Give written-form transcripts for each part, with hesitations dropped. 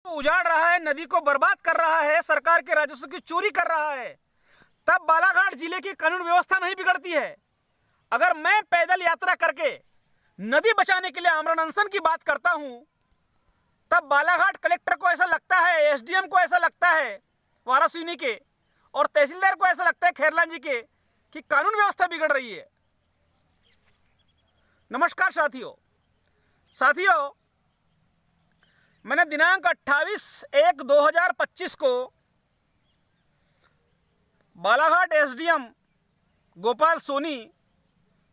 उजाड़ रहा है, नदी को बर्बाद कर रहा है, सरकार के राजस्व की चोरी कर रहा है, तब बालाघाट जिले की कानून व्यवस्था नहीं बिगड़ती है। अगर मैं पैदल यात्रा करके नदी बचाने के लिए आमरण अनशन की बात करता हूं, तब बालाघाट कलेक्टर को ऐसा लगता है, एसडीएम को ऐसा लगता है वारासिनी के, और तहसीलदार को ऐसा लगता है खैरलान जी के, कि कानून व्यवस्था बिगड़ रही है। नमस्कार साथियों, मैंने दिनांक 28/1/2025 को बालाघाट एसडीएम गोपाल सोनी,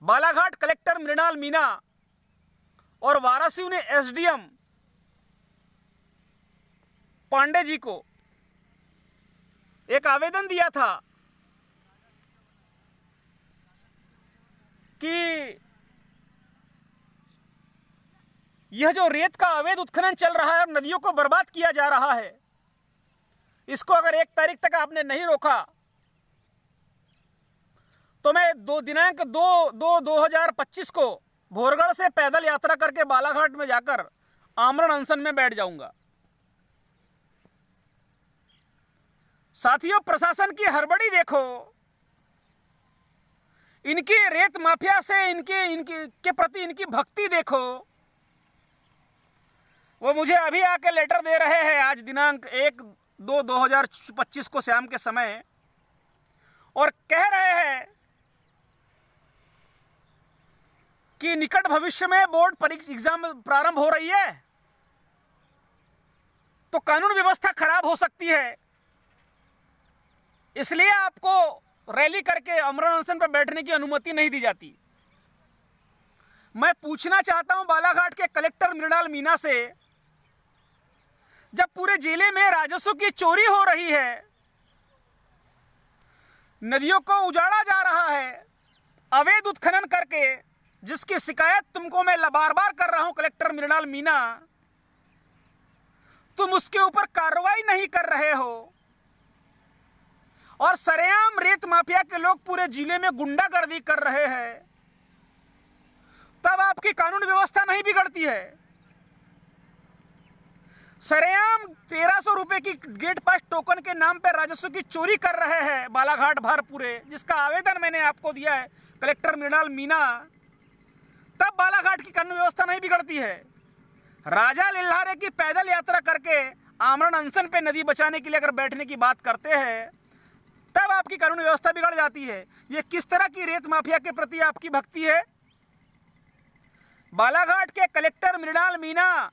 बालाघाट कलेक्टर मृणाल मीना और वारासिनी एसडीएम पांडे जी को एक आवेदन दिया था कि यह जो रेत का अवैध उत्खनन चल रहा है और नदियों को बर्बाद किया जा रहा है, इसको अगर 1 तारीख तक आपने नहीं रोका तो मैं दिनांक 2/2/2025 को भोरगढ़ से पैदल यात्रा करके बालाघाट में जाकर आमरण अनशन में बैठ जाऊंगा। साथियों, प्रशासन की हड़बड़ी देखो, इनकी रेत माफिया से इनके प्रति इनकी भक्ति देखो। वो मुझे अभी आके लेटर दे रहे हैं आज दिनांक 1/2/2025 को शाम के समय, और कह रहे हैं कि निकट भविष्य में बोर्ड परीक्षा एग्जाम प्रारंभ हो रही है, तो कानून व्यवस्था खराब हो सकती है, इसलिए आपको रैली करके आमरण अनशन पर बैठने की अनुमति नहीं दी जाती। मैं पूछना चाहता हूं बालाघाट के कलेक्टर मृणाल मीना से, जब पूरे जिले में राजस्व की चोरी हो रही है, नदियों को उजाड़ा जा रहा है अवैध उत्खनन करके, जिसकी शिकायत तुमको मैं बार बार कर रहा हूं कलेक्टर मृणाल मीना, तुम उसके ऊपर कार्रवाई नहीं कर रहे हो, और सरेआम रेत माफिया के लोग पूरे जिले में गुंडागर्दी कर रहे हैं, तब आपकी कानून व्यवस्था नहीं बिगड़ती है। सरेआम 1300 रुपए की गेट पास टोकन के नाम पर राजस्व की चोरी कर रहे हैं बालाघाट भर पूरे, जिसका आवेदन मैंने आपको दिया है कलेक्टर मृणाल मीना, तब बालाघाट की कानून व्यवस्था नहीं बिगड़ती है। राजा लिल्हारे की पैदल यात्रा करके आमरण अनशन पे नदी बचाने के लिए अगर बैठने की बात करते हैं, तब आपकी कानून व्यवस्था बिगड़ जाती है। ये किस तरह की रेत माफिया के प्रति आपकी भक्ति है? बालाघाट के कलेक्टर मृणाल मीना,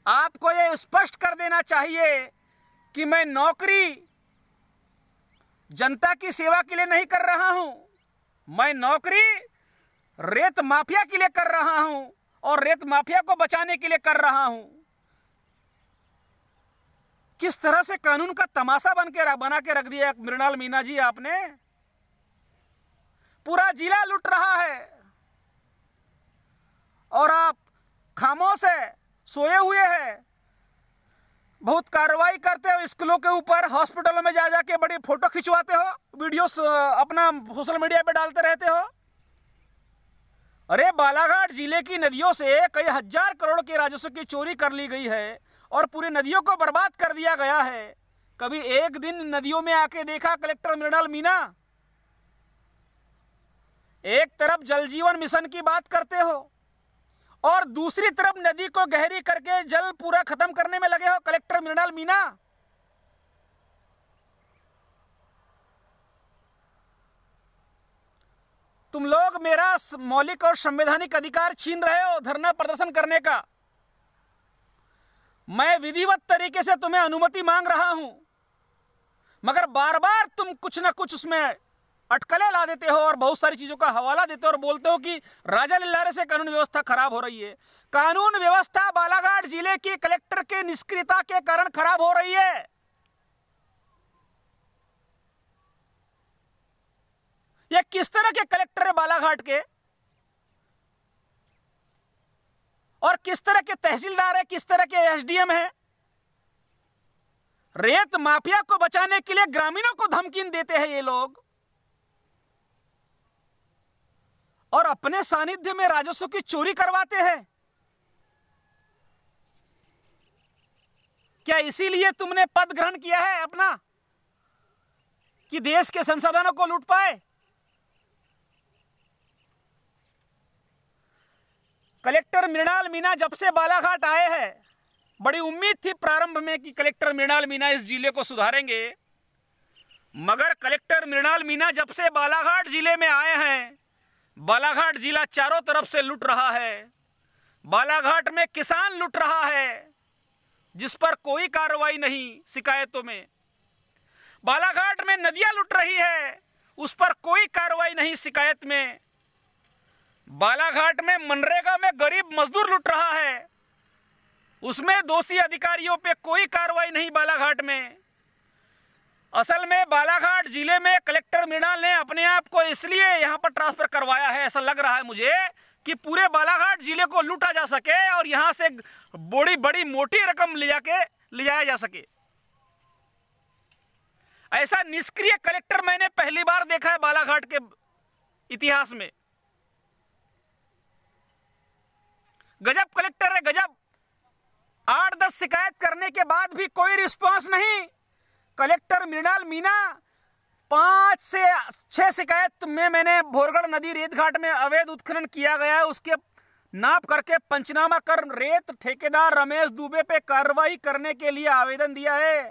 आपको ये स्पष्ट कर देना चाहिए कि मैं नौकरी जनता की सेवा के लिए नहीं कर रहा हूं, मैं नौकरी रेत माफिया के लिए कर रहा हूं और रेत माफिया को बचाने के लिए कर रहा हूं। किस तरह से कानून का तमाशा बना के रख दिया मृणाल मीना जी आपने। पूरा जिला लूट रहा है और आप खामोश है, सोए हुए हैं। बहुत कार्रवाई करते हो स्कूलों के ऊपर, हॉस्पिटलों में जा जाके बड़ी फोटो खिंचवाते हो, वीडियोस अपना सोशल मीडिया पे डालते रहते हो। अरे बालाघाट जिले की नदियों से कई हजार करोड़ के राजस्व की चोरी कर ली गई है और पूरी नदियों को बर्बाद कर दिया गया है। कभी एक दिन नदियों में आके देखा कलेक्टर मृणाल मीना? एक तरफ जल जीवन मिशन की बात करते हो और दूसरी तरफ नदी को गहरी करके जल पूरा खत्म करने में लगे हो कलेक्टर मृणाल मीना। तुम लोग मेरा मौलिक और संवैधानिक अधिकार छीन रहे हो धरना प्रदर्शन करने का। मैं विधिवत तरीके से तुम्हें अनुमति मांग रहा हूं, मगर बार बार तुम कुछ ना कुछ उसमें अटकलें ला देते हो और बहुत सारी चीजों का हवाला देते हो और बोलते हो कि राजा लिल्हारे से कानून व्यवस्था खराब हो रही है। कानून व्यवस्था बालाघाट जिले के कलेक्टर के निष्क्रियता के कारण खराब हो रही है। ये किस तरह के कलेक्टर है बालाघाट के, और किस तरह के तहसीलदार है, किस तरह के एसडीएम है? रेत माफिया को बचाने के लिए ग्रामीणों को धमकी देते हैं ये लोग, और अपने सानिध्य में राजस्व की चोरी करवाते हैं। क्या इसीलिए तुमने पद ग्रहण किया है अपना, कि देश के संसाधनों को लूट पाए? कलेक्टर मृणाल मीणा जब से बालाघाट आए हैं, बड़ी उम्मीद थी प्रारंभ में कि कलेक्टर मृणाल मीणा इस जिले को सुधारेंगे, मगर कलेक्टर मृणाल मीणा जब से बालाघाट जिले में आए हैं, बालाघाट जिला चारों तरफ से लूट रहा है। बालाघाट में किसान लूट रहा है, जिस पर कोई कार्रवाई नहीं शिकायतों में। बालाघाट में नदियां लूट रही है, उस पर कोई कार्रवाई नहीं शिकायत में। बालाघाट में मनरेगा में गरीब मजदूर लूट रहा है, उसमें दोषी अधिकारियों पे कोई कार्रवाई नहीं बालाघाट में। असल में बालाघाट जिले में कलेक्टर मृणाल ने अपने आप को इसलिए यहां पर ट्रांसफर करवाया है, ऐसा लग रहा है मुझे, कि पूरे बालाघाट जिले को लूटा जा सके और यहां से बड़ी बड़ी मोटी रकम ले जाया जा सके। ऐसा निष्क्रिय कलेक्टर मैंने पहली बार देखा है बालाघाट के इतिहास में। गजब कलेक्टर है, गजब। 8-10 शिकायत करने के बाद भी कोई रिस्पांस नहीं। कलेक्टर मृणाल मीणा 5 से 6 शिकायत में मैंने भोरगढ़ नदी रेत घाट में अवैध उत्खनन किया गया है, उसके नाप करके पंचनामा कर रेत ठेकेदार रमेश दुबे पे कार्रवाई करने के लिए आवेदन दिया है।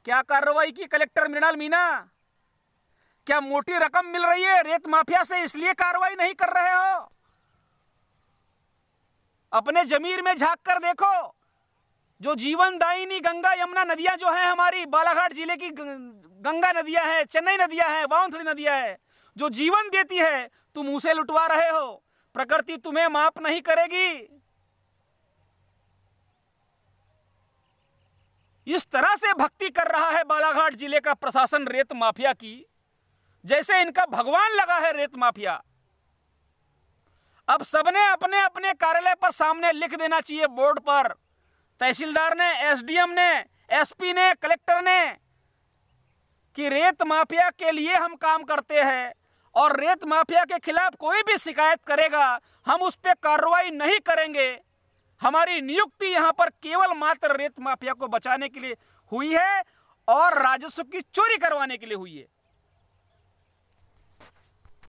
क्या कार्रवाई की कलेक्टर मृणाल मीणा? क्या मोटी रकम मिल रही है रेत माफिया से, इसलिए कार्रवाई नहीं कर रहे हो? अपने जमीर में झांक कर देखो। जो जीवनदायिनी गंगा यमुना नदियां जो हैं हमारी बालाघाट जिले की गंगा नदियां हैं, चेन्नई नदियां हैं, बावनथड़ी नदियां हैं, जो जीवन देती है, तुम उसे लुटवा रहे हो। प्रकृति तुम्हें माफ नहीं करेगी। इस तरह से भक्ति कर रहा है बालाघाट जिले का प्रशासन रेत माफिया की, जैसे इनका भगवान लगा है रेत माफिया। अब सबने अपने अपने कार्यालय पर सामने लिख देना चाहिए बोर्ड पर, तहसीलदार ने, एसडीएम ने, एसपी ने, कलेक्टर ने, कि रेत माफिया के लिए हम काम करते हैं और रेत माफिया के खिलाफ कोई भी शिकायत करेगा हम उस पर कार्रवाई नहीं करेंगे। हमारी नियुक्ति यहाँ पर केवल मात्र रेत माफिया को बचाने के लिए हुई है और राजस्व की चोरी करवाने के लिए हुई है।